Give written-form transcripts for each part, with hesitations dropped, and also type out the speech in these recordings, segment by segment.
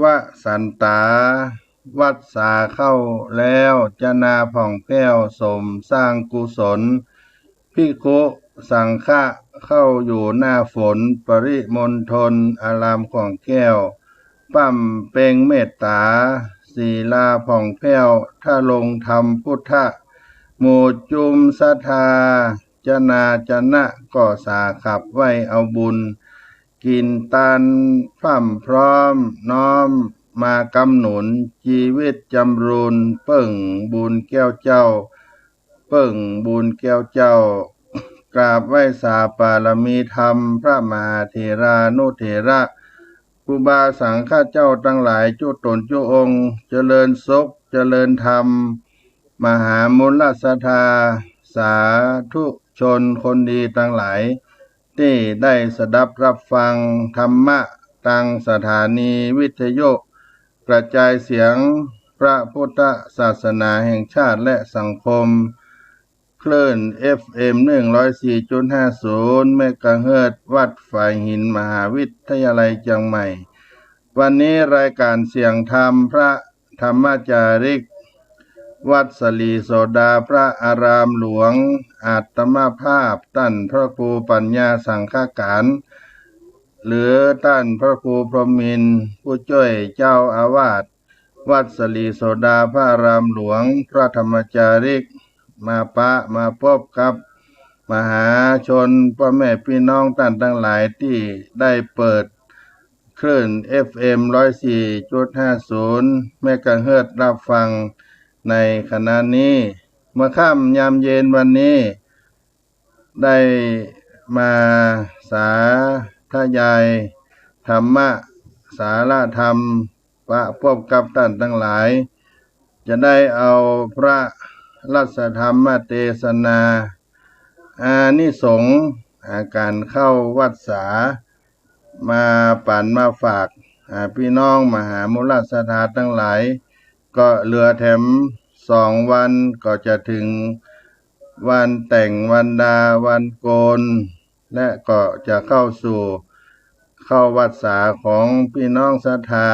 วสันตาวัดสาเข้าแล้วจนาผ่องแผ้วสมสร้างกุศลภิกขุสังฆะเข้าอยู่หน้าฝนปริมณฑลอารามของแก้วปั้มเป่งเมตตาศีลาผ่องแผ้วถ้าลงธรรมพุทธะหมู่จุมศรัทธาจนาจนะก็สาขับไว้เอาบุญกินตันพร่ำพร้อมน้อมมากำหนุนชีวิตจำรูนเปิ่งบุญแก้วเจ้าเปิ่งบุญแก้วเจ้ากราบไหว้สาปารมีธรรมพระมหาเถรานุเถระครูบาสังฆเจ้าทั้งหลายจุตนจุองค์เจริญสุขเจริญธรรมมหามุลศรัทธาสาธุชนคนดีทั้งหลายที่ได้สดับรับฟังธรรมะทางสถานีวิทยุกระจายเสียงพระพุทธศาสนาแห่งชาติและสังคมคลื่น FM 104.50 เมกะเฮิรตซ์วัดฝ่ายหินมหาวิทยาลัยเชียงใหม่วันนี้รายการเสียงธรรมพระธรรมจาริกวัดสลีโสดาพระอารามหลวงอาตมาภาพท่านพระครูปัญญาสังฆการหรือท่านพระครูพรหมินทร์ผู้ช่วยเจ้าอาวาสวัดสลีโสดาพระอารามหลวงพระธรรมจาริกมาพบกับมหาชนพ่อแม่พี่น้องท่านทั้งหลายที่ได้เปิดคลื่น FM 104.50 เมกะเฮิรตซ์รับฟังในขณะนี้เมื่อค่ำยามเย็นวันนี้ได้มาสาธยายธรรมะสาระธรรมประพบกับท่านทั้งหลายจะได้เอาพระรัตธรรมเทศนาอานิสงส์การเข้าวัดสามาปั่นมาฝากพี่น้องมหามุลศรัทธาทั้งหลายก็เหลือแถม2 วันก็จะถึงวันแต่งวันดาวันโกนและก็จะเข้าวัดสาของพี่น้องศรัทธา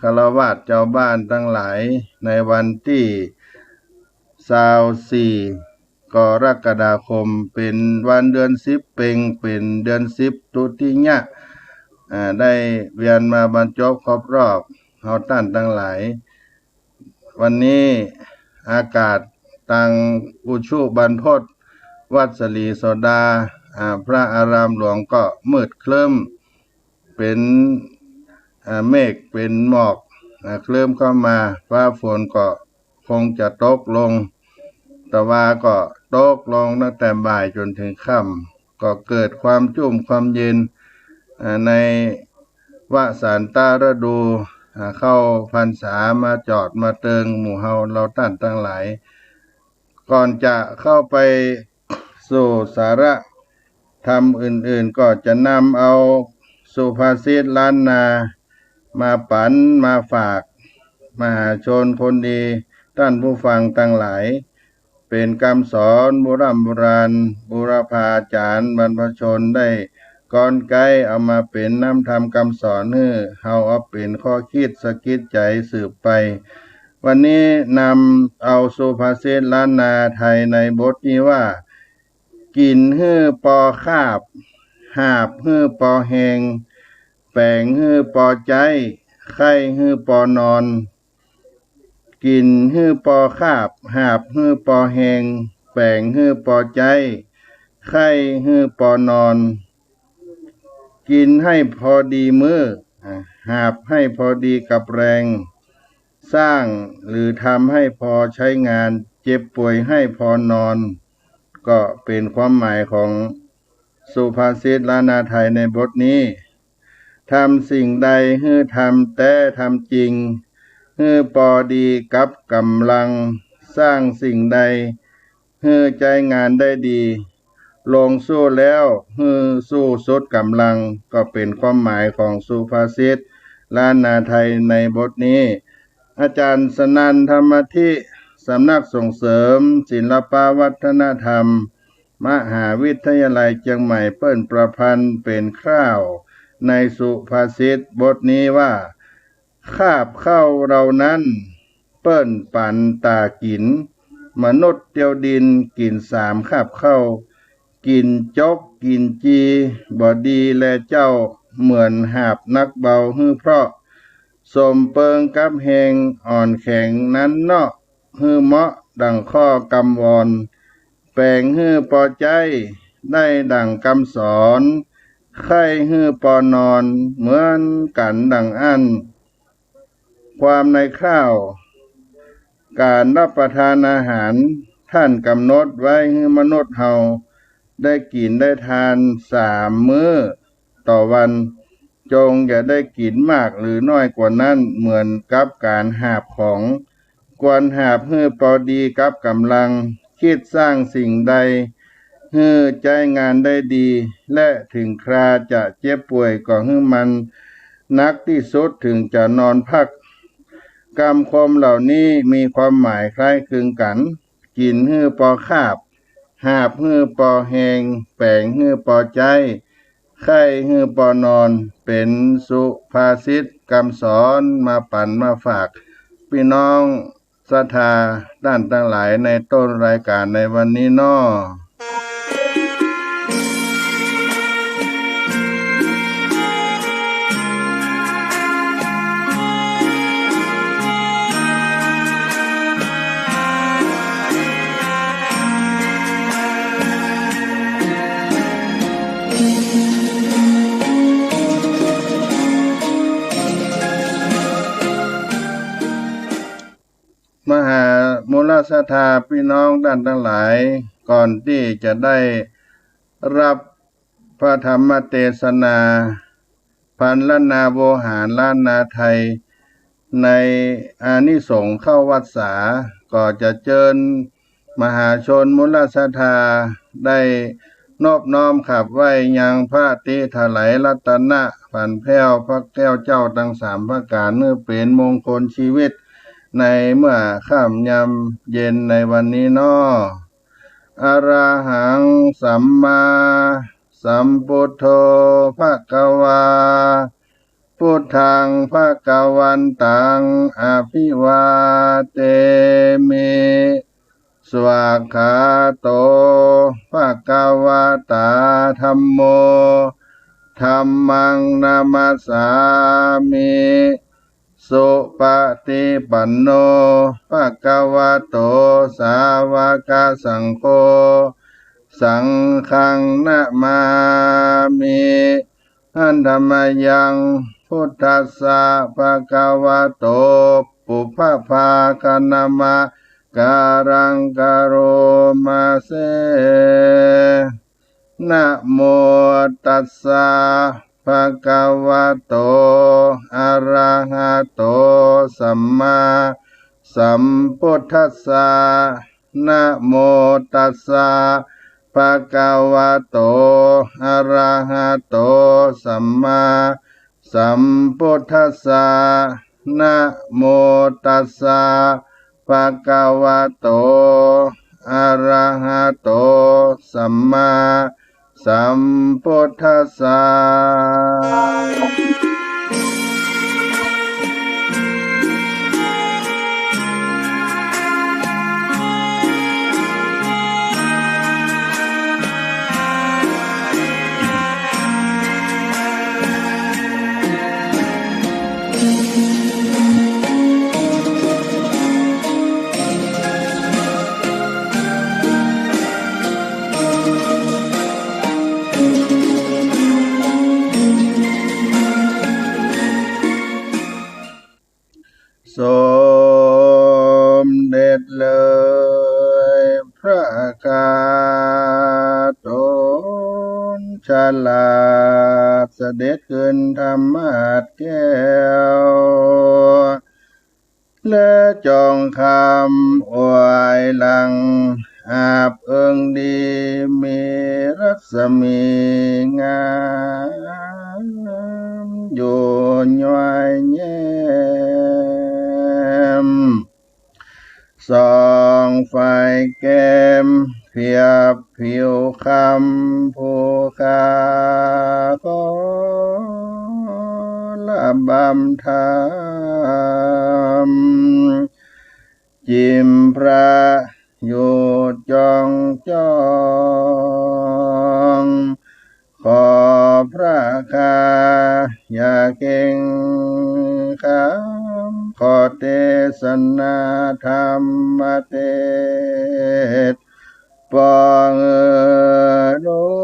ฆราวาสเจ้าบ้านทั้งหลายในวันที่24กรกฎาคมเป็นวันเดือน10เป็นเดือน10ตุติยะได้เวียนมาบรรจบครบรอบเฮาท่านทั้งหลายวันนี้อากาศตังอุชุบรรพตวัดสลีโสดาพระอารามหลวงก็มืดครึ้มเป็นเมฆเป็นหมอกเคลื่อนเข้ามาฟ้าฝนก็คงจะตกลงแต่ว่าก็ตกลงตั้งแต่บ่ายจนถึงค่ำก็เกิดความชุ่มความเย็นในวสันตฤดูเข้าพรรษามาจอดมาเติงหมู่เฮาเราท่านทั้งหลายก่อนจะเข้าไปสู่สาระธรรมอื่นๆก็จะนำเอาสุภาษิตล้านนามาปั่นมาฝากมหาชนคนดีท่านผู้ฟังทั้งหลายเป็นคำสอนโบราณบูรพาจารย์บรรพชนได้ก่อนไกลเอามาเป็นน้ำธรรมคำสอนให้เฮาเอาเป็นข้อคิดสะกิดใจสืบไปวันนี้นำเอาสุภาษิตล้านนาไทยในบทนี้ว่ากินฮื้อปอคาบหาบฮื้อปอแหงแปงฮื้อปอใจไข้ฮื้อปอนอนกินฮื้อปอคาบหาบฮื้อปอแหงแปงฮื้อปอใจไข้ฮื้อปอนอนกินให้พอดีมื้อหาบให้พอดีกับแรงสร้างหรือทำให้พอใช้งานเจ็บป่วยให้พอนอนก็เป็นความหมายของสุภาษิตล้านนาไทยในบทนี้ทำสิ่งใดให้ทำแต่ทำจริงให้พอดีกับกำลังสร้างสิ่งใดให้ใจงานได้ดีลงสู้แล้วให้สู้สุดกำลังก็เป็นความหมายของสุภาษิตล้านนาไทยในบทนี้อาจารย์สนันธรรมธิสำนักส่งเสริมศิลปวัฒนธรรมมหาวิทยาลัยเชียงใหม่เปิ้นประพันธ์เป็นคร่าวในสุภาษิตบทนี้ว่า คาบเข้าเรานั้นเปิ้นปันตากินมนุษย์เตียวดินกินสามคาบเข้ากินจกกินจีบอดีแลเจ้าเหมือนหาบนักเบาฮื้อเพราะสมเปิงกับแหงอ่อนแข็งนั้นเนาะฮื้อเหมาะดังข้อกำวอนแปลงฮื้อปอใจได้ดังคำสอนไข้ฮื้อปอนอนเหมือนกันดังอันความในข้าวการรับประทานอาหารท่านกำหนดไว้ให้มนุษย์เฮาได้กินได้ทาน3 มื้อต่อวันจงอย่าได้กินมากหรือน้อยกว่านั้นเหมือนกับการหาบของควรหาบให้พอดีกับกำลังคิดสร้างสิ่งใดให้ใจงานได้ดีและถึงคราจะเจ็บป่วยก็ให้มันนักที่สุดถึงจะนอนพักกรรมคมเหล่านี้มีความหมายคล้ายคลึงกันกินฮื้อปอคาบหาบฮื้อปอแหงแปลงฮื้อปอใจไข้ฮื้อปอนอนเป็นสุภาษิตคำสอนมาปั่นมาฝากพี่น้องศรัทธาด้านทั้งหลายในต้นรายการในวันนี้น้อมหามูลศรัทธาพี่น้องด้านทั้งหลายก่อนที่จะได้รับพระธรรมเทศนาพันล้านนาโวหารล้านนาไทยในอานิสงส์เข้าวัดสาก็จะเชิญมหาชนมูลศรัทธาได้นอบน้อมขับไหว้ยังพระติถลายรัตนะผันแพ้วพระแก้วเจ้าทั้ง3ประการเนื้อเป็นมงคลชีวิตในเมื่อค่ำยามเย็นในวันนี้น้ออะระหังสัมมาสัมพุทโธภะคะวาพุทธังภะคะวันตังอภิวาเทมิสวากขาโตภะคะวะตาธัมโมธัมมังนามัสสามิสุปฏิปันโนภะคะวะโตสาวกสังโฆสังฆังนะมามิอันธรรมยังพุทธัสสะภะคะวะโตปุพพาคณมะการังกโรมาเสนะโมตัสสะภะคะวะโตอะระหะโตสัมมาสัมพุทธัสสะนะโมตัสสะภะคะวะโตอะระหะโตสัมมาสัมพุทธัสสะนะโมตัสสะภะคะวะโตอะระหะโตสัมมาสัมพุทธัสสะสมเด็จเลยพระกาโตนฉลาดเสด็จขึ้นธรรมาสน์แก้วและจองคำอวยหลังอาบเอิงดีมีรัศมีงามอยู่ย้อยแย้มส่องไฟแก้มเพียบผิวคำภูคาขอลา บำธรรมจิมพระอยู่จองจ้องขอพระคาอย่าเก่งคำขอเทศนาธรรมเทศปองรู้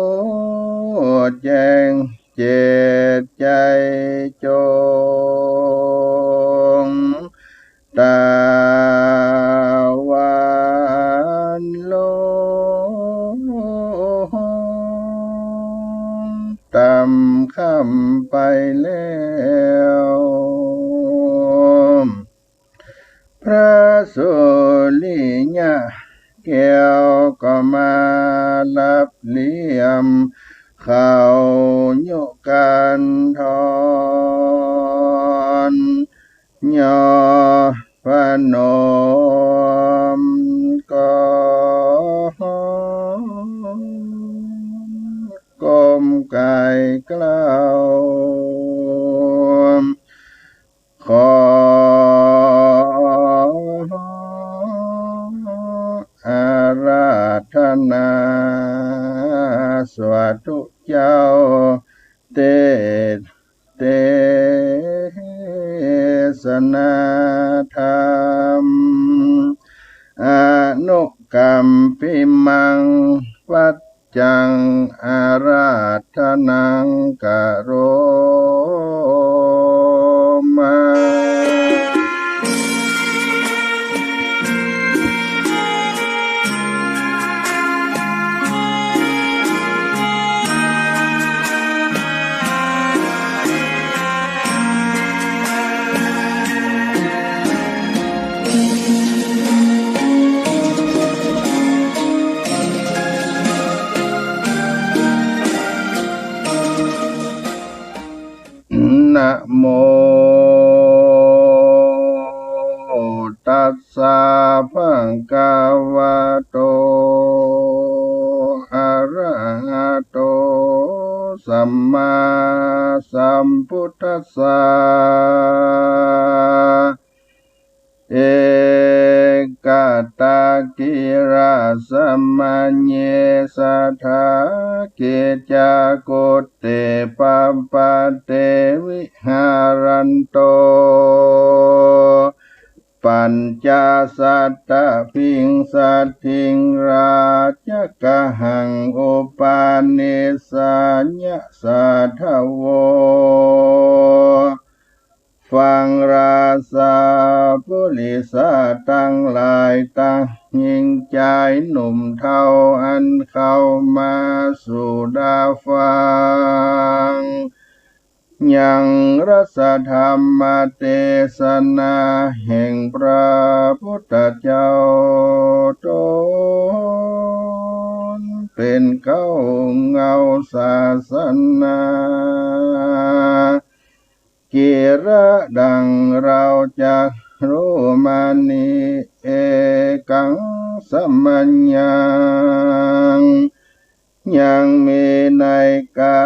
แจ้งเจตใจจงตาวันโลตามคำไปแล้วพระสุริยะแก้วก็มารับเลี่ยมเขาโยกันทอนย่อพนมก็ก้มกายกล่าวขออาราธนาสวัสดุเจ้าเทศนาธรรมอนุกรรมปิมังวัจจังอาราธนังกโรมานะโมตัสสะภะคะวะโตอะระหะโตสัมมาสัมพุทธัสสะเอกตากิราสัมมัญเยสัทธาเกจากุเตปัปปะเตวิหารันโตปัญจสัตตพิงสัตถิงราชกหังอุปาเนสัญญาสัทธโวฟังราสาปุริสาตั้งหลายตั้งยิงใจหนุ่มเทาอันเข้ามาสู่ดาฟังยังรัสธรรมเทศนาแห่งพระพุทธเจ้าตนเป็นเก้าเงาศาสนากิระดังเราจะรู้มานีเอกังสัมมัญญังยังมีในกา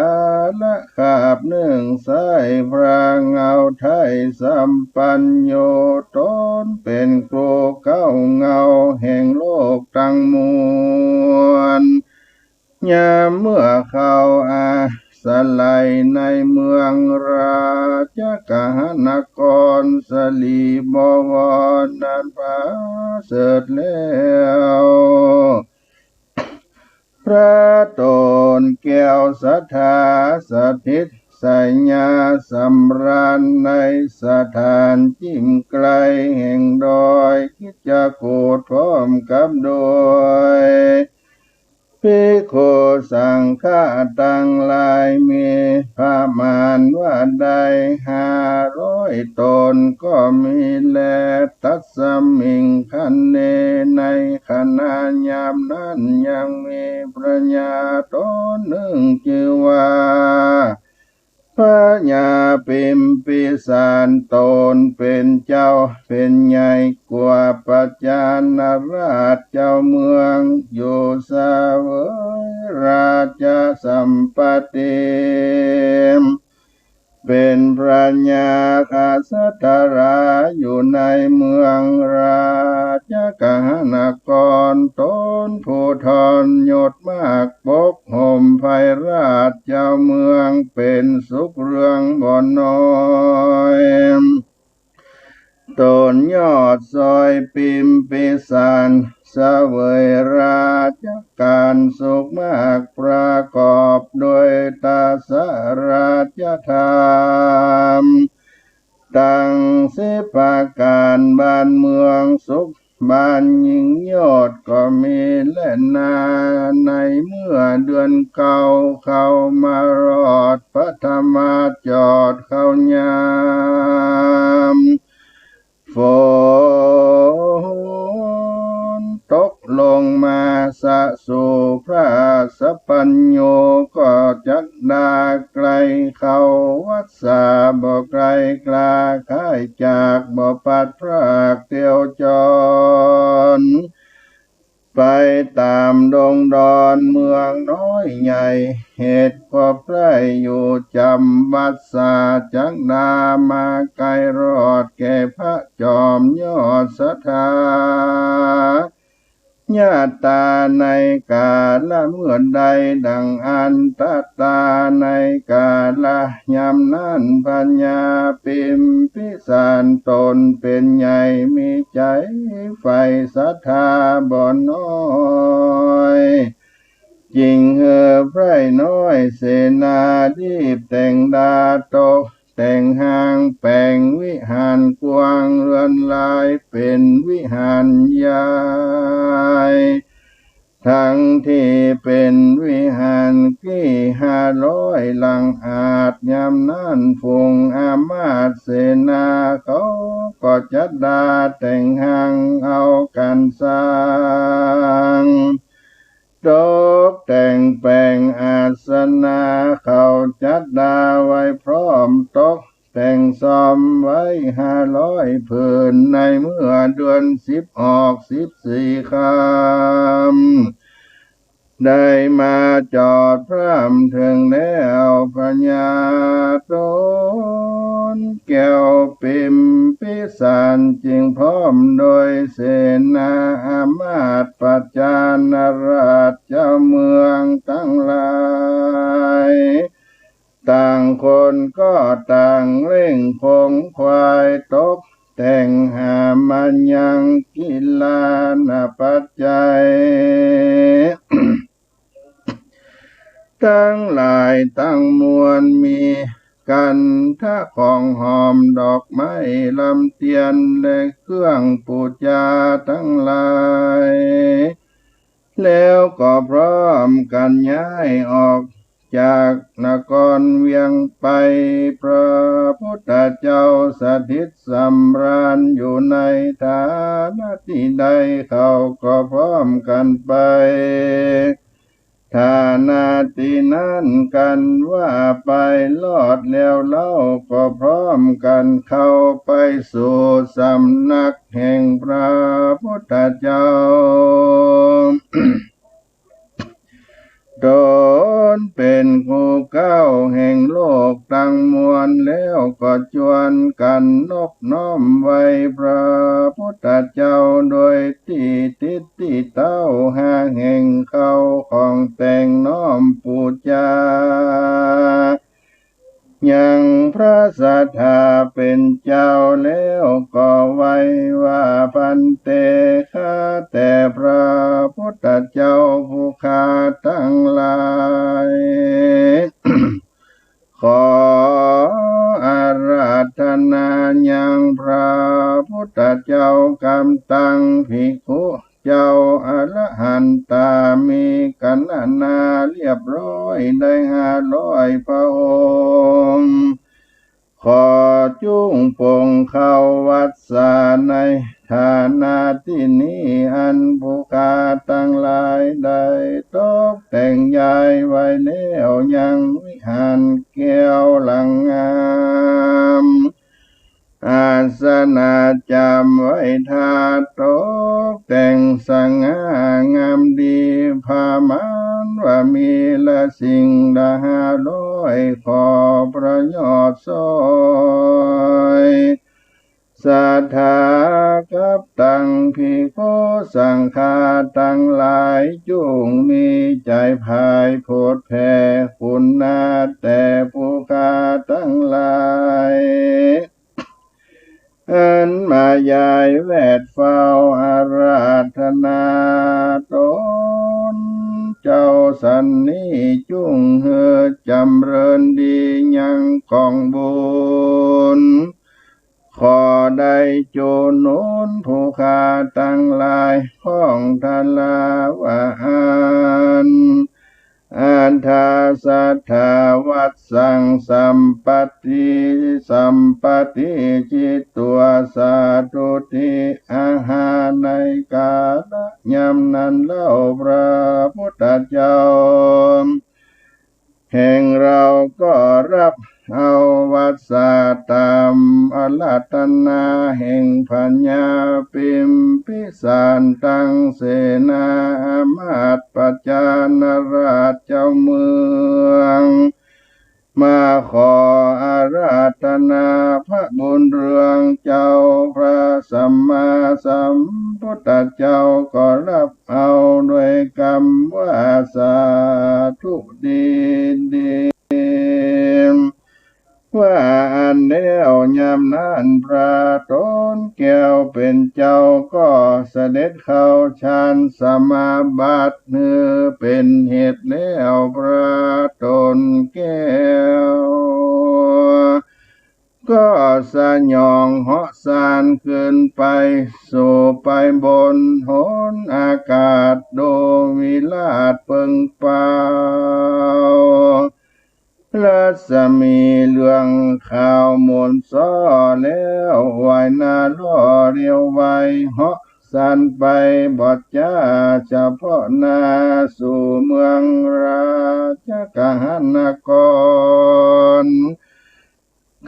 ละคาบหนึ่งสายพระเงาไทยสัมปัญโยตนเป็นครูเก้าเงาแห่งโลกทั้งมวลยามเมื่อเขาสลายในเมืองราชกหนครสลีบวรนั้นพาเสด็จแล้วพระตนแก้วสัทธาสถิตสัญญาสำราญในสถานจิ้มไกลแห่งดอยคิจกูฏพร้อมกับโดยภิกขุสังฆะตั้งหลายมีพระมารว่าใด500 ตนก็มีแลตัสสมิงคันเนในขณะยามนั้นยังมีพระญาตนหนึ่งชื่อว่าพระญาปิมพิสารตนเป็นเจ้าเป็นใหญ่กว่าปัจจานราชเจ้าเมืองอยู่เสวยราชสัมปติ เป็นพระญาคาสัตราอยู่ในเมืองราชกหนครตนผู้ทรยศมากปกห่มไพราชเจ้าเมืองเป็นสุขเรืองบ่น้อยตนยอดซอยปิมปิสารเสวยราชการสุขมากประกอบด้วยตาสราชธรรมตั้งสิบประการบ้านเมืองสุขบ้านยิ่งยอดก็มีแล่นนาในเมื่อเดือนเก่าเข้ามารอดพระธรรมจอดเข้ายามฝนตกลงมาสะสู่พระสัพพัญโญก็จักดาไกลเขาวัดสาบ่ไกลกลาค่ายจากบ่ปัดพรากเตียวจรไปตามดงดอนเมืองน้อยใหญ่เหตุก็ใกล้อยู่จำบัดสาจักดามาไกลรอดแก่พระจอมยอดศรัทธาญาตาในกาละเมื่อใดดังอันตตาในกาละยามนั้นปัญญาปิมพิสารตนเป็นใหญ่มีใจไฟศรัทธาบ่น้อยจริงไพร่น้อยเสนาดีบแต่งดาตกแต่งหางแปลงวิหารกว้างเรือนลายเป็นวิหารใหญ่ทั้งที่เป็นวิหารกี่500 หลังอาจยามนั้นฝูงอามาตย์เสนาเขาก็จัดดาแต่งหางเอากันสร้างตกแต่งแปลงอาสนะเขาจัดดาไว้พร้อมตกแต่งซ้อมไว้500 ผืนในเมื่อเดือน10ออก14 ค่ำได้มาจอดพร่ำถึงแล้วพญาตนแก้วปิมพิสารจึงพร้อมโดยเสนาอามาตย์ปัจจานราชเจ้าเมืองทั้งหลายต่างคนก็ต่างเร่งคงควายตกแต่งหามันยังกิลานาปัจจัย ทั้งหลายตั้งมวลมีกันถ้าของหอมดอกไม้ลำเทียนและเครื่องปูจาทั้งหลายแล้วก็พร้อมกันย้ายออกจากนครเวียงไปพระพุทธเจ้าสถิตสำราญอยู่ในฐานะที่ใดเขาก็พร้อมกันไปฐานาที่นั้นกันว่าไปลอดแล้วเล่าก็พร้อมกันเข้าไปสู่สำนักแห่งพระพุทธเจ้า ตนเป็นผู้เก้าแห่งโลกตั้งมวลแล้วก็ชวนกันนบน้อมไว้พระพุทธเจ้าโดยที่ทิศที่เต้าหาแห่งเขาของแต่งน้อมปูจายังพระสัทธาเป็นเจ้าแล้วก็ไว้ว่าพันเตข้าแต่พระพุทธเจ้าผู้ข้าทั้งหลาย ขออาราธนายังพระพุทธเจ้ากำตังภิกขุเจ้าอรหันตามีกันนาเรียบร้อยได้500 พระองค์ขอจุงปงเข้าวัดสาในฐานาที่นี้อันผู้ข้าทั้งหลายได้ตกแต่งย้ายไว้แล้วยังวิหารแก้วหลังงามอาสนะจำไว้ทาตกแต่งสง่างามดีพามานว่ามีละสิ่งละ500 ขอ ประโยชน์สอยศรัทธากับตั้งภิกขุสังฆาตั้งหลายจุงมีใจภายโพธิแผ่คุณนาแต่ผู้ข้าทั้งหลายอันมายายแวดเฝ้าอาราธนาตนเจ้าสันนี้จุงเฮอจำเริญดียังกองบุญขอได้โจโนนผู้ข้าตั้งหลายของทลาวานอันทาสัทธาวัดสังสัมปติจิตตัวสาธุทิอาหาในกาลยามนั้นเล่าพระพุทธเจ้าแห่งเราก็รับเอาวัดสาตามอลัตนาแห่งพัญญาปิมพิสารตังเสนามาตปัจจานราชเจ้าเมืองมาขออาราธนาพระบุญเรืองเจ้าพระสัมมาสัมพุทธเจ้าก็รับเอาด้วยกรรมว่าสาธุดีว่าอันแล้วยามนั้นพระตนแก้วเป็นเจ้าก็เสด็จเข้าฌานสมาบัติเนื้อเป็นเหตุแล้วพระตนแก้วก็สยองเหาะสานขึ้นไปสู่ไปบนหนอากาศโดวิลาศเปิงเป่ารัศมีเหลืองขาวมนซ้อแล้ววายนาล่อเรียวไวเหาะสันไปบอดจ้าเฉพาะนาสู่เมืองราชกหนคร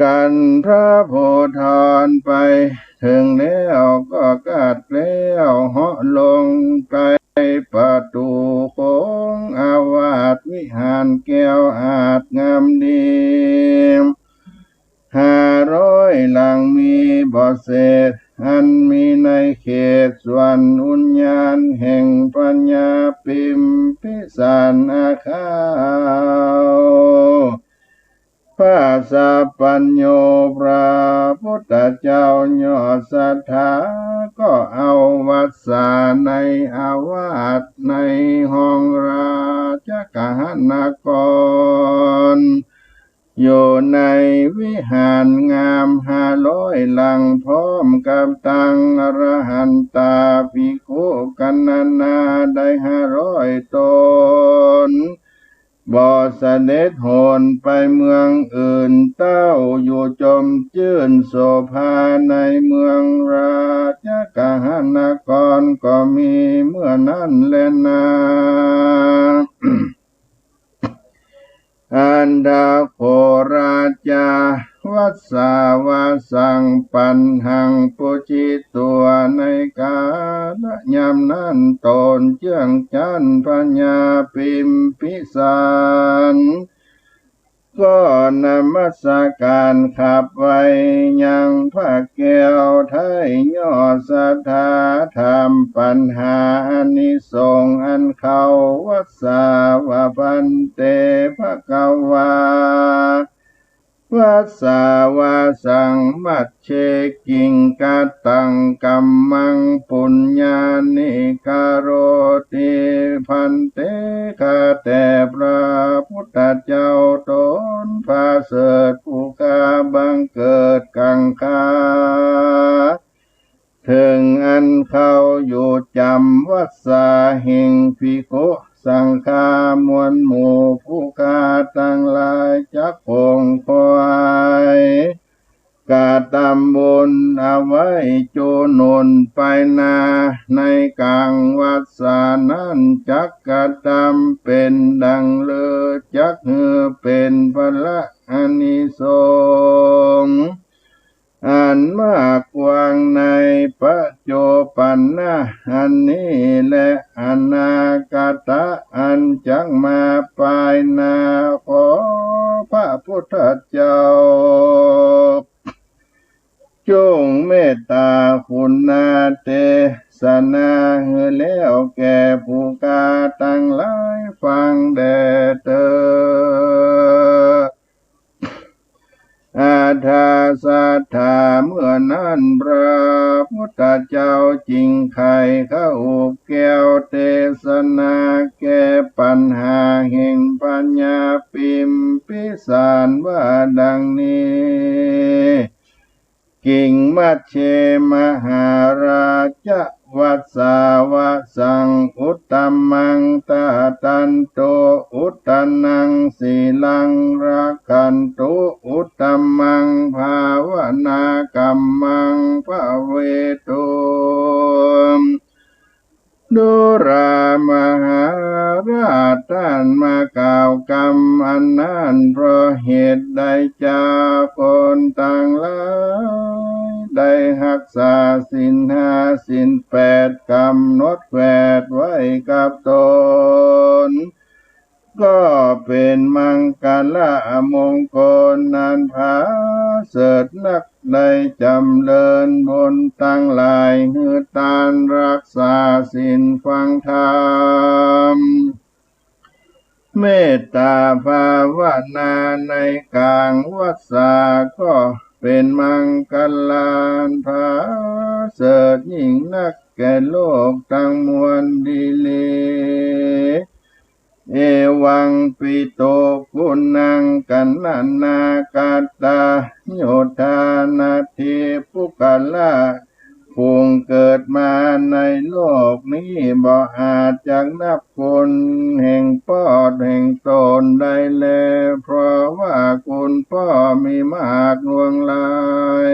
กันพระโพธิ์ธรไปถึงแล้วก็กัดแล้วเหาะลงไปประตูโค้งอาวาสวิหารแก้วอาจงามดี500 หลังมีบ่อเศษอันมีในเขตส่วนอุญญาณแห่งปัญญาปิมพิสารอาคาพระสัพพัญโญพระพุทธเจ้ายอดศรัทธาก็เอาวัดสาในอาวาสในห้องราชกหนครอยู่ในวิหารงาม500 หลังพร้อมกับตั้งอรหันตาภิกขุกันนาได้500 ตนบ่เสด็จโหนไปเมืองอื่นเต้าอยู่จมจื่นโสภาในเมืองราชกหนครก็มีเมื่อนั้นแลนาอันดาโคราชาวัสสาวาสังปันหังปุจิตัวในกาลยามนั้นตนเจืองจันปัญญาปิมพิสารก็นมัสการขับไว้ยังพระแก้วไทยยอดศรัทธาธรรมปัญหาอานิสงส์อันเขาวัสสาวาพันเตภควาวัสสาวาสังมัจเชกิงกตังกัมมังปุญญานิการโรติพันเตข้าแต่พระพุทธเจ้าตนพระเสด็จผู้ข้าบังเกิดกังขาถึงอันเขาอยู่จำวัดสาหิงภิกขุสังฆามวลหมู่ผู้ข้าตั้งหลายจักคงคอยกาตำบุญเอาไว้โจนนไปนาในกลางวัดสานั้นจักกะตำเป็นดังเลือจักเหือเป็นพละอานิสงส์อันมากกว้างในปัจจุบันนะอันนี้และอนาคตอันจักมาปลายนาขอพระพุท ทธเจ้าจงเมตตาคุณนาเทศนาให้แล้วแก่ผู้กาตั้งหลายฟังแด่เธออาทาสัทธาเมื่อนั้นพระพุทธเจ้าจริงไขเข้าแก้วเทศนาแก้ปัญหาแห่งปัญญาปิมพิสารว่าดังนี้กิ่งมัชเชมหาราชวัสสาวะสังอุตตมังตาตันโตอุตตนังสีลังรักขันตุอุตตมังภาวนากัมมังภเวตุดุรามหาราชท่านมากล่าวกรรมอันนั้นเพราะเหตุใดจากคนต่างหลายได้รักษาศีลห้าศีลแปดกำหนดแวดไว้กับตนก็เป็นมังกละมงคลนันพาเสริฐนักได้จำเริญบนตั้งหลายหือตานรักษาศีลฟังธรรมเมตตาภาวนาในกลางวัดสาก็เป็นมังกลานพาเสริฐยิ่งนักแก่โลกทั้งมวลดีเลเอวังปิโตคุณังกันนากาตาโยธานาทิปุกละผู้เกิดมาในโลกนี้บ่อาจจะนับคุณแห่งปอดแห่งตนได้แล้วเพราะว่าคุณพ่อมีมากลวงหลาย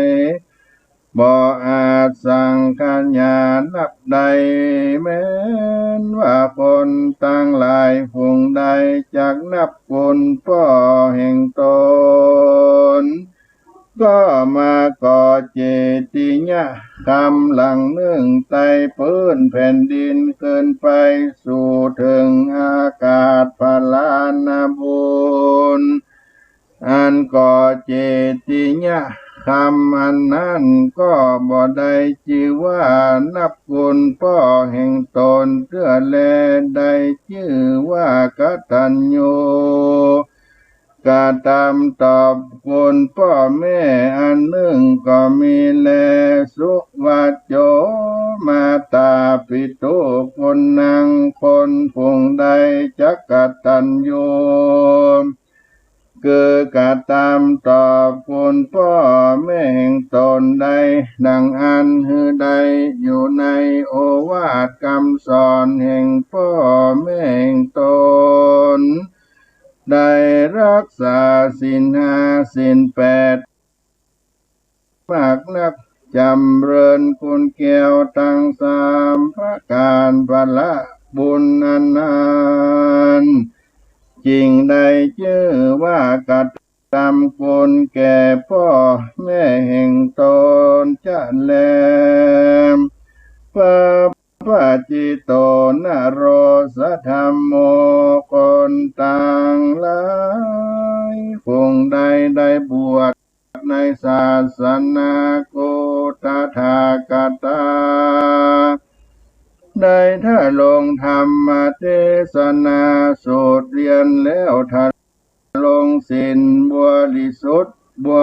บ่อาจสั่งขัญญานับใดแม้นว่าคนตั้งหลายผู้ใดจักนับคุณพ่อแห่งตนก็มาก่อเจติยะคำหลังหนึ่งไต่พื้นแผ่นดินเกินไปสู่ถึงอากาศพลานาบุญอันก่อเจติยะคำอันนั้นก็บ่ได้ชื่อว่านับคุณพ่อแห่งตนเพื่อแลได้ชื่อว่ากตัญญูกาตามตอบคุณพ่อแม่อันหนึ่งก็มีแลสุวัจโจมาตาปิตุคนนางคนผู้ใดจักกตัญญูคือกาตามตอบคุณพ่อแม่แห่งตนใดดังอันหือใดอยู่ในโอวาทคำสอนแห่งพ่อแม่แห่งตนได้รักษาศีลห้าศีลแปดมากนักจำเริญคุณแก้วทั้งสามประการพละบุญอันนั้นจริงได้ชื่อว่ากัตตามคุณแก่พ่อแม่แห่งตนจะแลพระปจิโตนโรสธรรมโมคนต่างหลายผู้ใดได้บวชในศาสนาโกตถาคตาได้ถ้าลงธรรมเทศนาสูตรเรียนแล้วถ้าลงศีลบริสุทธิ์บว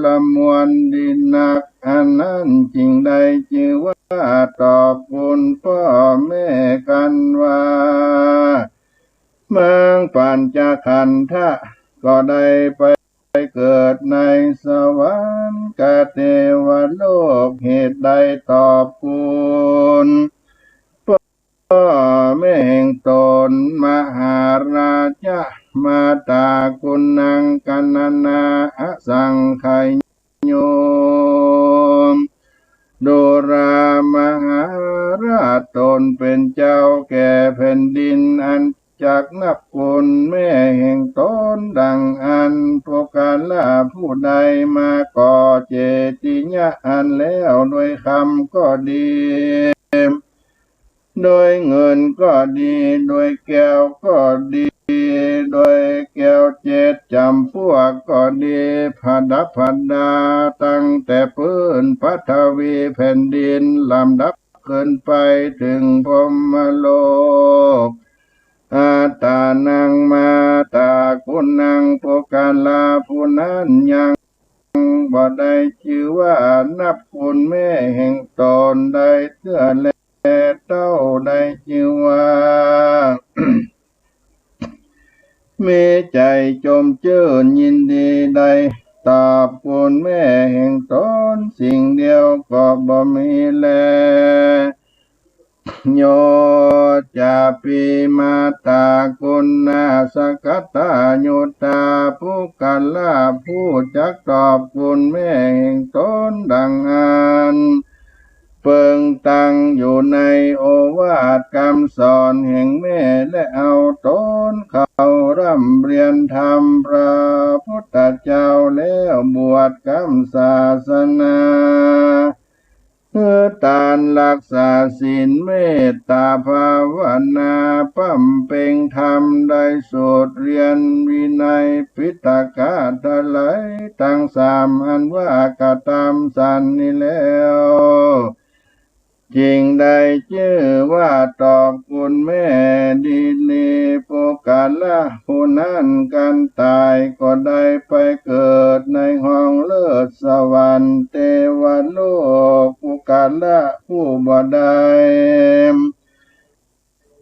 ละมวลดินักอันนั้นจริงได้ชื่อว่าตอบคุณพ่อแม่กันว่ามังปัญจขันธะก็ได้ไปเกิดในสวรรค์กเทวโลกเหตุใดตอบคุณพ่อแม่แห่งตนมหาราชมาตาคุณนางกันนาอสังไขโยมดุรามหาราชตนเป็นเจ้าแก่แผ่นดินอันจักนับคุณแม่แห่งตนดังอันพวกกาลผู้ใดมาก่อเจติยะอันแล้วโดยคำก็ดีโดยเงินก็ดีโดยแก้วก็ดี โดยแก้วเจ็ดจำพวกก็ดีพัดพัดดาตั้งแต่พื้นพัทวีแผ่นดินลำดับขึ้นไปถึงพรหมโลกอาตานังมาตาคุณนังโปกาลาผู้นั้นยังบ่ได้ชื่อว่านับคุณแม่แห่งตนได้เตื้อแลเต้าได้ชื่อว่า มีใจจมเจืนยินดีใดตอบคุณแม่แห่งตนสิ่งเดียวก็บ่มีแลโยจะปีมาตาคุณนาสกัตตาโยตาผู้กัลลาผู้จักตอบคุณแม่แห่งตนดังอันเปิงตั้งอยู่ในโอวาทคำสอนแห่งแม่และเอาตนเข้าร่ำเรียนธรรมพระพุทธเจ้าแล้วบวชกรรมศาสนาเพื่อตานรักษาศีลเมตตาภาวนาปั้มเป่งธรรมได้สูตรเรียนวินัยปิฎกทะไหลทั้งสามอันว่ากตามสันนี้แล้วจริงได้ชื่อว่าตอบคุณแม่ดีลีโปกาละผู้นั้นกันตายก็ได้ไปเกิดในห้องเลิศสวรรค์เทวโลกโปกาละผู้บ่ได้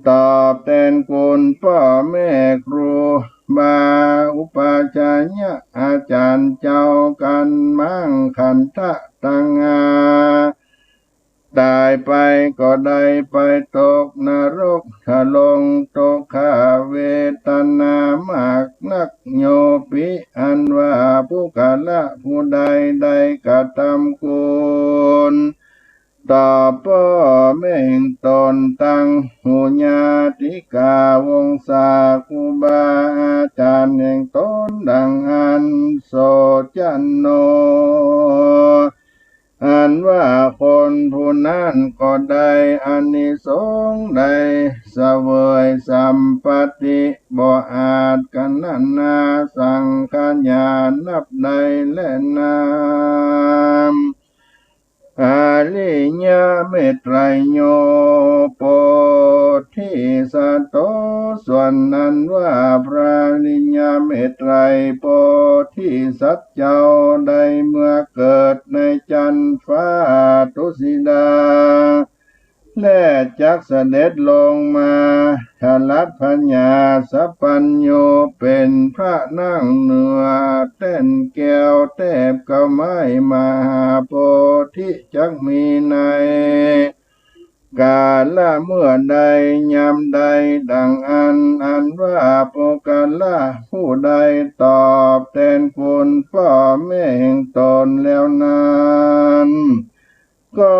ตอบแทนคุณพ่อแม่ครูบาอุปาจายะอาจารย์เจ้ากันมั่งขันธะตังอาตายไปก็ได้ไปตกนรกทะลงตกขาเวทนามากนักโยปิอันว่าผู้กาละผู้ใดได้กระทำคุณต่อพ่อแม่แห่งตนตั้งหูญาติกาวงศาคูบาอาจารย์แห่งตนดังอันโสจันโนอันว่าคนผู้นั้นก็ได้อานิสงส์ได้เสวยสัมปติบ่อาจกันนันนาสังขญานับใดและนามอาลิญาเมตไตรโยโพธิสัตโตส่วนนั้นว่าพระลิญาเมตไตรโพธิสัตว์เจ้าได้เมื่อเกิดในจันทร์ฟ้าตุสิดาและจักเสด็จลงมาทลัดพัญญาสัพพัญโยเป็นพระนั่งเหนือเต้นแก้วเทพก็ไม่มหาโพธิจักมีในกาละเมื่อใดยามใดดังอันว่าโปกาละผู้ใดตอบแทนคุณพ่อแม่แห่งตนแล้วนั้นก็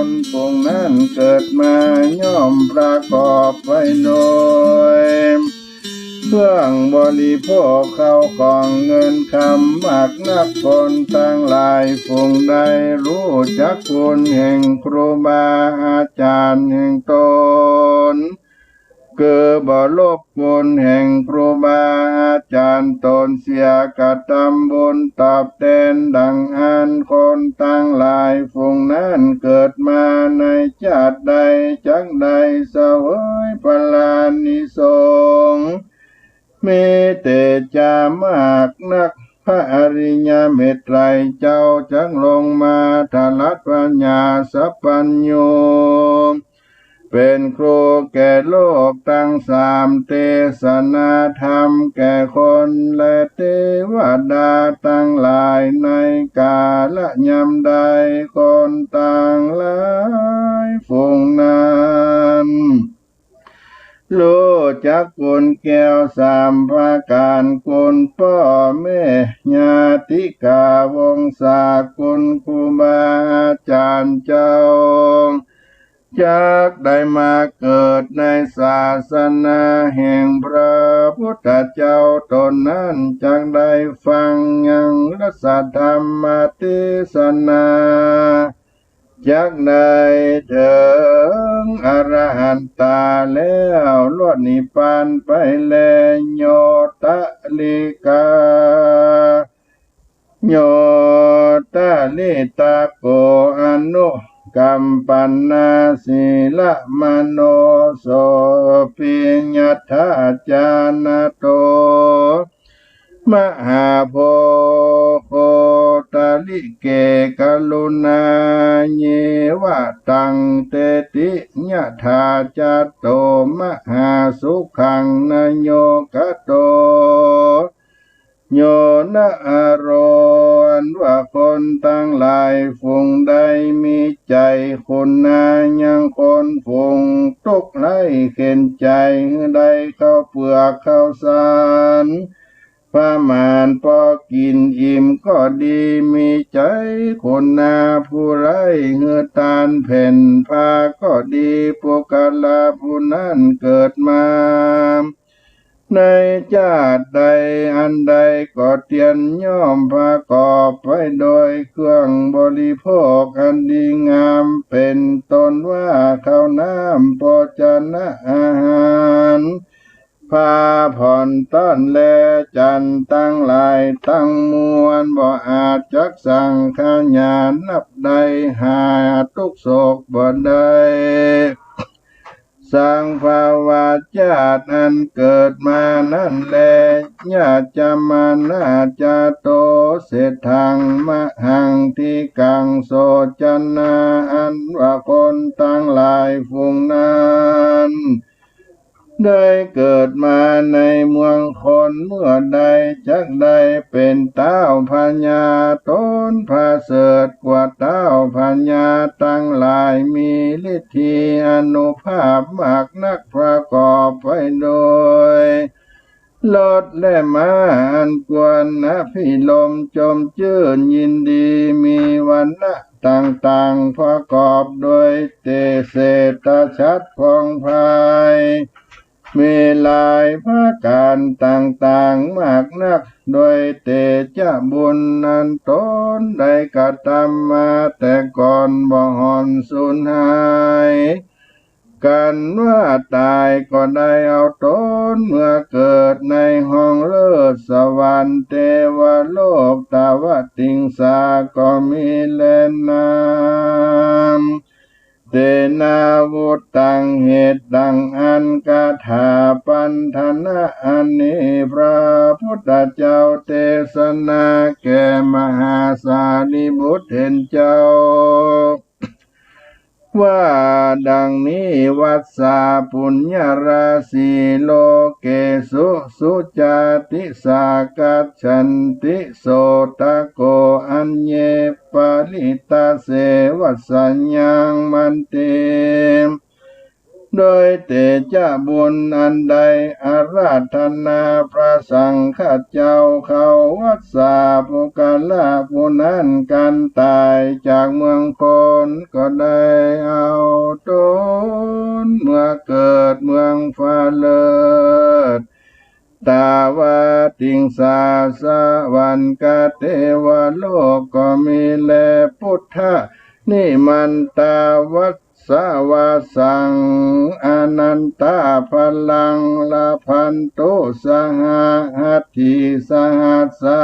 คนพวกนั้นเกิดมาย่อมประกอบไว้โดยเครื่องบริโภคเข้าของเงินคำมากนักคนทั้งหลายฝูงใดรู้จักคุณแห่งครูบาอาจารย์แห่งตนคือบ่ลบคุณแห่งครูบาอาจารย์ตนเสียกทำบุญตอบแทนดังอันคนทั้งหลายฝูงนั้นเกิดมาในชาติใดจักใดเสวยพลานิสงส์มีแต่จะมากนักพระอริยเมตไตรเจ้าจักลงมาทลัดปัญญาสัพพัญโญเป็นครูแก่โลกทั้งสามเทศนาธรรมแก่คนและเทวดาทั้งหลายในกาลยามใดคนต่างหลายฝูงนั้นรู้จักคุณแก้วสามประการคุณพ่อแม่ญาติกาวงศาคุณครูบาอาจารย์เจ้าจักได้มาเกิดในศาสนาแห่งพระพุทธเจ้าตนนั้นจักได้ฟังยังรัสธรรมเทศนาจักได้ถึงอรหันตาแล้วล้วนนิพพานไปแลโยตะลิกาโยตะลิตะโกอนุกัมปันนาสีละมโนโสปิญญาธาจานาโตมหาโพโคตลิเกกลุณาเยวะตังเตติญาธาจัตโตมหาสุขังนโยกโตโยนะอโรนว่าคนทั้งหลายฝูงใดมีใจคุณนายังคนฝูงทุกข์ไร้เข็นใจได้เข้าเปลือกเข้าสารประมาณพอกินอิ่มก็ดีมีใจคนนาผู้ไร้เหือตานแผ่นพาก็ดีพวกกาลาผู้นั้นเกิดมาในชาติใดอันใดก็เตียนย่อมประกอบไว้โดยเครื่องบริโภคอันดีงามเป็นต้นว่าข้าวน้ำโภชนะอาหารพาผ่อนต้อนแลจันตั้งหลายตั้งมวลบ่อาจจักสั่งขญานนับใดหาทุกโศกบ่ได้สังภาวะญาติอันเกิดมานั่นแลญาติจะมานาจาโตเสถังมะหังทิกังโสจันนาอันว่าคนตั้งหลายฝูงนั้นได้เกิดมาในเมืองคนเมื่อใดจักได้เป็นเต้าพญาตนพระเสริฐกว่าเต้าพญาตั้งหลายมีฤทธิอนุภาพมากนักประกอบไว้โดยลดและมาอันควรนะพิลมจมชื่นยินดีมีวันนะต่างๆประกอบโดยเตเสตชัดพองภายมีหลายภาการต่างๆมากนักโดยเตจาบุญนั้นตนได้กระทำมาแต่ก่อนบ่หอนสูญหายกันว่าตายก็ได้เอาตนเมื่อเกิดในห้องเลิศสวรรค์เทวโลกตาวติงสาก็มีแลนามเตนาวุตตังเหตุดังอันกถาปันธนะอันนี้พระพุทธเจ้าเทศนาแก่มหาสารีบุตรเห็นเจ้าว่าดังนี้วัสสาปุญญราศีโลเกสุสุจาติสากัจฉันติโสตโกอัญเยปลิตาเสวัสสัญญังมันเต โดยเตจาบุญอันใดอาราธนาพระสังฆเจ้าเขาวัดสาปุกละผู้นั้นกันตายจากเมืองคนก็ได้เอาตนเมื่อเกิดเมืองฟ้าเลิศตาวาติงสาสวรรค์กเทวโลกก็มีแลพุทธะนิมันตาวัสสวาสังอนันตาพลังลาพันตุสหหัตถิสหัสสะ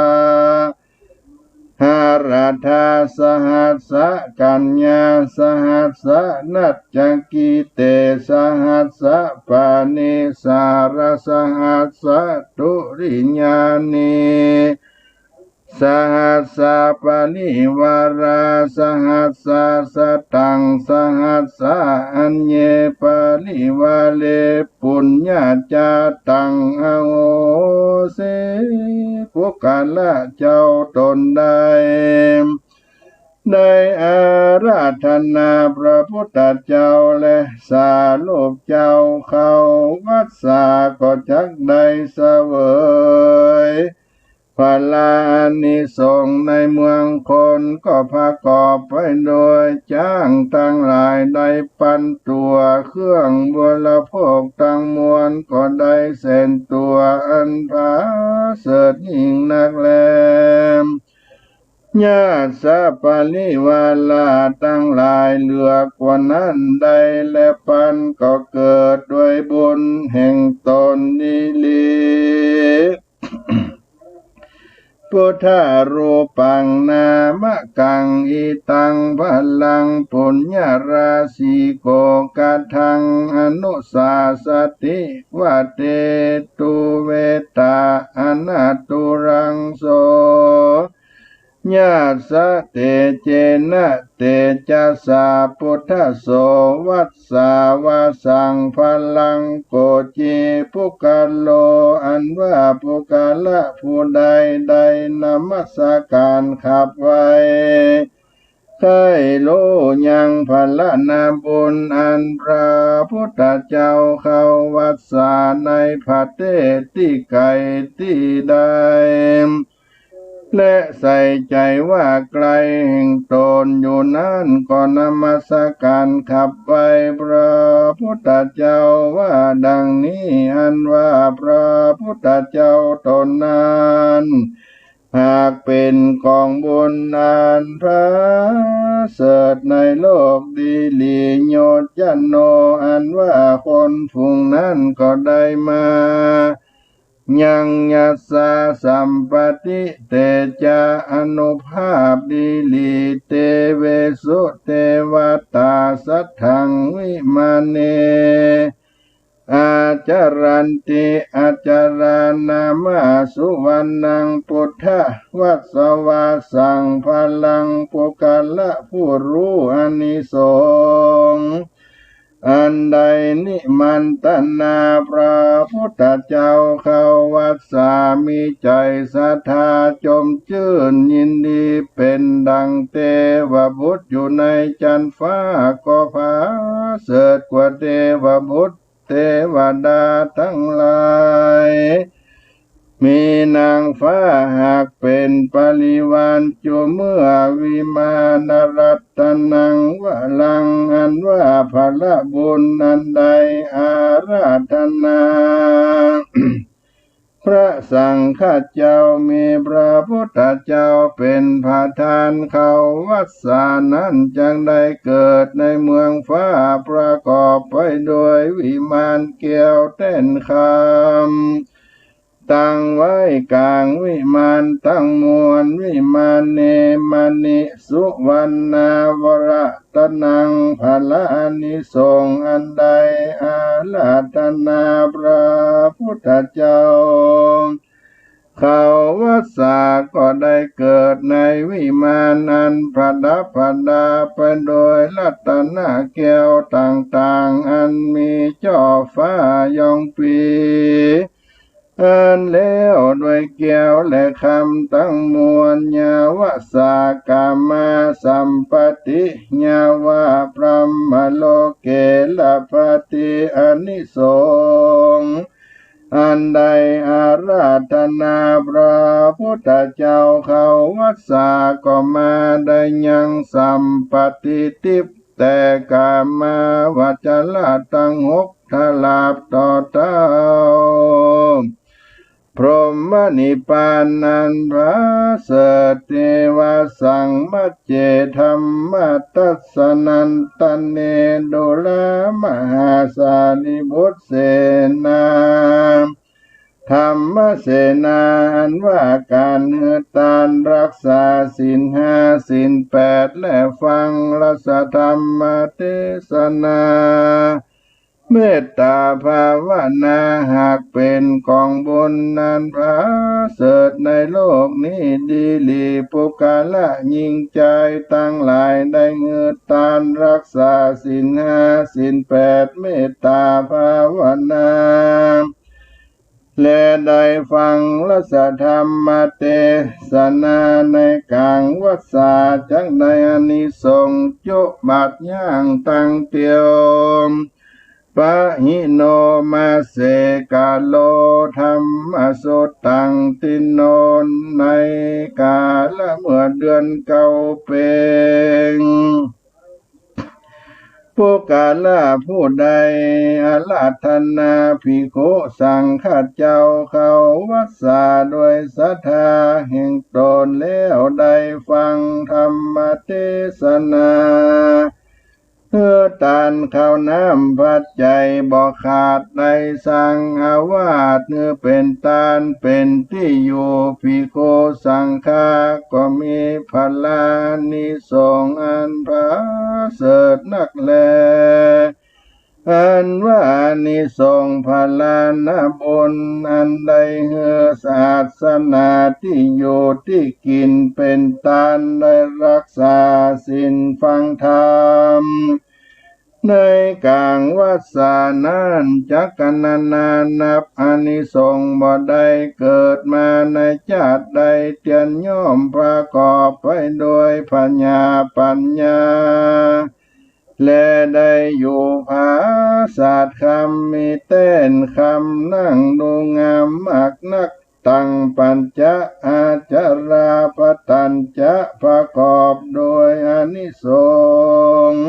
หาราธาสหัสสะกัญญาสหัสสะนัจจกิเตสหัสสะปานิสารสหัสสะตุริญานิสหัสสะปานิวาราสหัสสะสตังสหัสสะอัญเยปาลิวาเลปุญญาจาตังอโหสิปุกาละเจ้าตนได้อาราธนาพระพุทธเจ้าและสาลูกเจ้าเขาวัดสาก็จักได้เสวยพลานิสงส์ในเมืองคนก็ประกอบไปโดยจ้างทั้งหลายได้ปันตัวเครื่องบริโภคทั้งมวลก็ได้เส้นตัวอันผาเสดยิ่งนักแลญาติสะปาลิวาลาทั้งหลายเหลือกว่านั้นใดและปันก็เกิดด้วยบุญแห่งตนนิลีพุทธารูปังนามกังอิตังพลังปุญญาราสีโกกัทังอนุสาสติวะเตตุเวตาอนาตุรังโสญาสะเตเจนะเตจัสสะพุทธโสวัสสาวาสังพลังโกจิปุกะโลอันว่าปุกะละผู้ใดได้นมัสการขับไว้ใครรู้ยังพละนาบุญอันพระพุทธเจ้าเขาวัดสาในประเทศที่ไกลที่ใดและใส่ใจว่าไกลแห่งตนอยู่นั้นก็นมัสการขับไปพระพุทธเจ้าว่าดังนี้อันว่าพระพุทธเจ้าตนนั้นหากเป็นกองบุญอันพระเสริฐในโลกดีลีโยจันโนอันว่าคนฝูงนั้นก็ได้มายังยัสสะสัมปติเตจาอนุภาพดิลีเตเวสุเทวตาสัทธังวิมาเนอาจารันติอาจารนามาสุวรรณังพุทธวัสสวาสังพลังปุกะละผู้รู้อานิสงส์อันใดนิมันตนาพระพุทธเจ้าเขาวัดสามีใจศรัทธาจมชื่นยินดีเป็นดังเทวบุตรอยู่ในจันฟ้าก็พาเสริฐกว่าเทวบุตรเทวดาทั้งหลายมีนางฟ้าหากเป็นปริวารจุเมื่อวิมานรัตนังวะลังอันว่าพละบุญอันใดอาราธนา พระสังฆเจ้ามีพระพุทธเจ้าเป็นประธานเขาวัดสานั้นจังได้เกิดในเมืองฟ้าประกอบไปด้วยวิมานเกี่ยวเต้นคำตั้งไว้กลางวิมานตั้งมวลวิมานเนมณิสุวรรณาวรตนังพลานิสงส์อันใดอาราธนาพระพุทธเจ้าเขาวัสสาก็ได้เกิดในวิมานอันประดับประดาไปโดยรัตนแก้วต่างๆอันมีจ่อฟ้ายองปี อันแล้วด้วยแก้วและคำตั้งมวลญาวสากามาสัมปติญาวะพรหมโลเกลปฏิอานิสงส์อันใดอาราธนาพระพุทธเจ้าเขาวัสสาก็มาได้ยังสัมปติทิพย์แต่กามาวจรตั้งหกทลาบต่อเต้าพรหมนิพพานันพระเสดเทวสังมัจเจธรรมตัสสนันตันเนดุลามหาสานิบุตเสนาธรรมเสนาอันว่าการเฮือตานรักษาศีลห้าศีลแปดและฟังรัสธรรมเทศนาเมตตาภาวนาหากเป็นกองบุญนั้นพระเสริฐในโลกนี้ดีหลีปุกาละยิ่งใจตั้งหลายได้เงือตานรักษาศีลห้าศีลแปดเมตตาภาวนาและได้ฟังรัสธรรมเทศนาในกลางวัดสาจักได้อานิสงส์จุบัดย่างตั้งเตียวปะหิโนมาเสกาโลธรรมสุตังติโนในกาละเมื่อเดือนเก่าเป็นผู้กาละผู้ใดอาราธนาภิกขุสังฆเจ้าเขาวัดสาด้วยศรัทธาแห่งตนแล้วได้ฟังธรรมเทศนาเพื่อตานข้าวน้ำปัจจัยบ่ขาดได้สั่งอาวาสเนื้อเป็นตานเป็นที่อยู่ภิกขุสังฆาก็มีพลานิสงส์อันประเสริฐนักแลอันว่านิสงส์พลานบุญอันใดเฮือศาสนาที่อยู่ที่กินเป็นตานได้รักษาศีลฟังธรรมในกลางวัดสานั้นจักกันนานับอานิสงส์บ่ได้เกิดมาในชาติใดเตียนย่อมประกอบไปโดยปัญญาและได้อยู่ภาศาสตร์คำมีเต้นคำนั่งดูงามมากนักตั้งปัญจอาจาราปตัญจะประกอบโดยอานิสงส์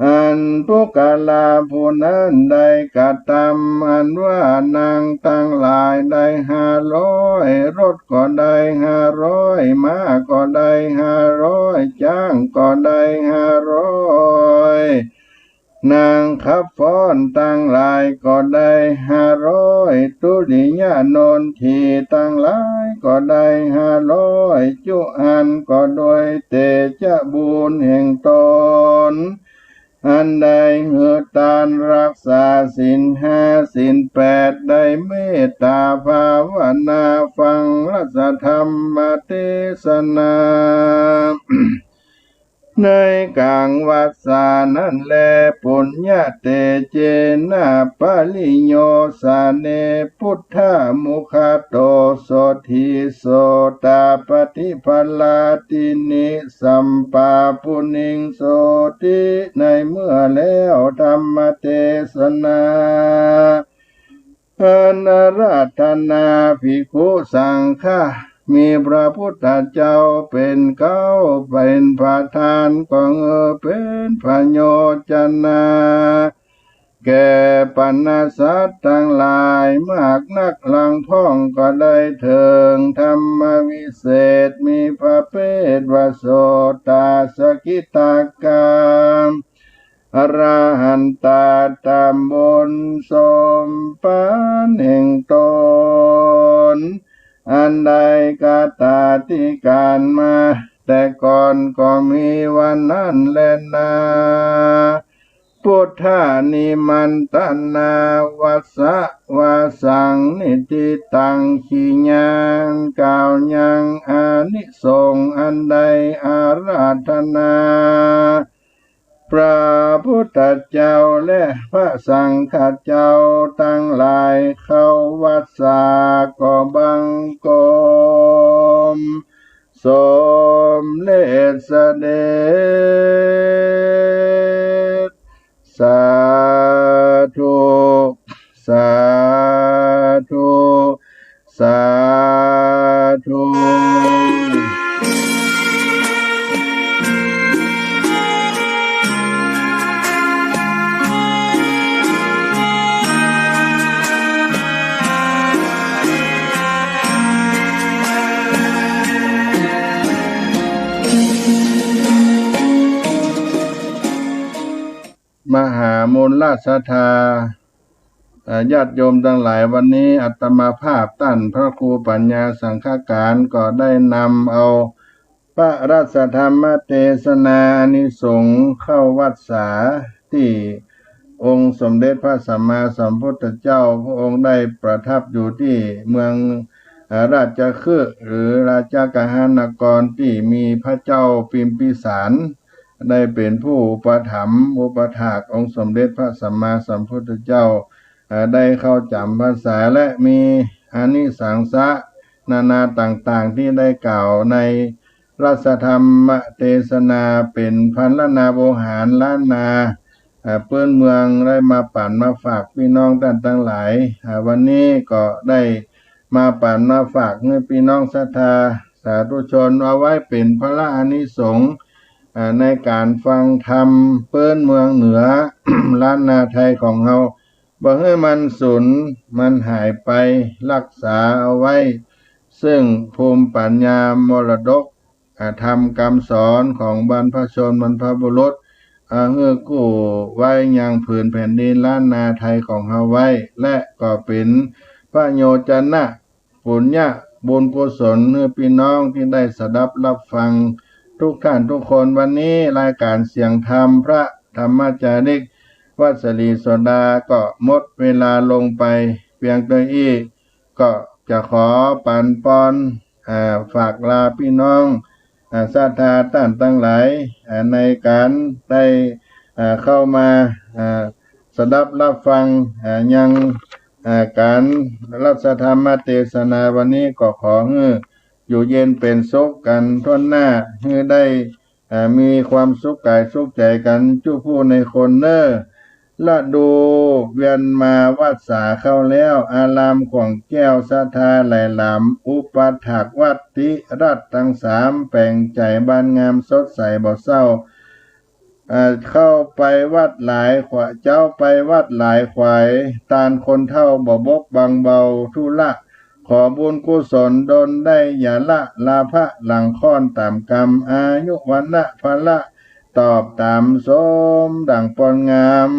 อันผู้กาลาผู้นั้นได้กระทำอันว่านางตั้งหลายได้500รถก็ได้500ม้าก็ได้500จ้างก็ได้500นางขับฟ้อนตั้งหลายก็ได้500ตุลิยานนทีตั้งหลายก็ได้500จุอันก็โดยเตชะบุญแห่งตนอันใดเหือตานรักษาศีลห้าศีลแปดได้เมตตาภาวนาฟังรัสธรรมเทศนาในกลางวัดสานั้นแลปุญญาเตเจนะปะลิโยสาเนพุทธมุขโตโสทิโสตาปฏิภลาตินิสัมปาปุณิงโสติในเมื่อแล้วธรรมเทศนาอาราธนาภิกขุสังฆามีพระพุทธเจ้าเป็นเก้าเป็นประธานก็เป็นพระโยชนาแก่ปัณสัตว์ทั้งหลายมากนักลังพ้องก็ได้เถิงธรรมวิเศษมีพระเพศวโสตาสกิตากามอรหันตาตามบนสมปานแห่งตนอันใดกาตาที่การมาแต่ก่อนก็มีวันนั้นแลนาพุทธานิมันตนาวัสสะวาสังนิติตังขีญานกล่าวยังอานิสงส์อันใดอาราธนา พระพุทธเจ้าและพระสังฆเจ้าตั้งหลายเข้าวัดสาก็บังกมสมเด็จเสด็จสาธุสาธุสาธุ มหามูลราชธาญาติโยมทั้งหลายวันนี้อาตมาภาพท่านพระครูปัญญาสังฆการก็ได้นำเอาพระราชธรรมเทศนาอานิสงส์เข้าวัดสาที่องค์สมเด็จพระสัมมาสัมพุทธเจ้าพระองค์ได้ประทับอยู่ที่เมืองราชคฤห์หรือราชกหานครที่มีพระเจ้าพิมพิสารได้เป็นผู้อุปถัมภ์อุปถากองค์สมเด็จพระสัมมาสัมพุทธเจ้าได้เข้าจำพรรษาและมีอานิสังสะนานาต่างๆที่ได้กล่าวในรัสธรรมเทศนาเป็นพันละนาโวหารล้านนาเปื้อนเมืองได้มาปั่นมาฝากพี่น้องท่านทั้งหลายวันนี้ก็ได้มาปั่นมาฝากให้พี่น้องศรัทธาสาธุชนเอาไว้เป็นพระอานิสงส์ในการฟังธรรมเปื้อนเมืองเหนือ ล้านนาไทยของเราบ่ให้มันสูญมันหายไปรักษาเอาไว้ซึ่งภูมิปัญญามรดกธรรมคำสอนของบรรพชนบรรพบุรุษเฮือกู้ไว้ยังผืนแผ่นดินล้านนาไทยของเราไว้และก็เป็นประโยชนะปุญญะบุญกุศลเพื่อพี่น้องที่ได้สดับรับฟังทุกท่านทุกคนวันนี้รายการเสียงธรรมพระธรรมจาริกวัดสลีโสดาก็หมดเวลาลงไปเพียงตัวอีกก็จะขอปันปอนฝากลาพี่น้องศรัทธาท่านทั้งหลายในการได้เข้ามาสดับรับฟังยังการรัสธรรมเทศนาวันนี้ก็ขอให้อยู่เย็นเป็นสุขกันทั่วหน้าให้ได้มีความสุขกายสุขใจกันจุผู้ในคนเนอละดูเวียนมาวัดสาเข้าแล้วอารามของแก้วศรัทธาไหลหลำอุปถากวัดติรัตทั้งสามแปลงใจบานงามสดใสบ่เศร้าเข้าไปวัดหลายขวาเจ้าไปวัดหลายขวายตานคนเท่าบ่บกบางเบาทุละขอบุญกุศลดลได้อย่าละลาภะหลังค้อนตามกรรมอายุวันนะพละตอบตามสมดังปอนงาม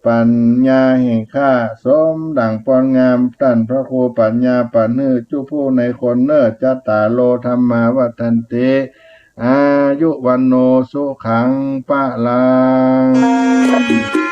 ปัญญาแห่งข้าสมดังปอนงามท่านพระครูปัญญาปัญหือจุผู้ในคนเนอจัตตาโลธรรมาวัฏันติอายุวันโนสุขังปะลัง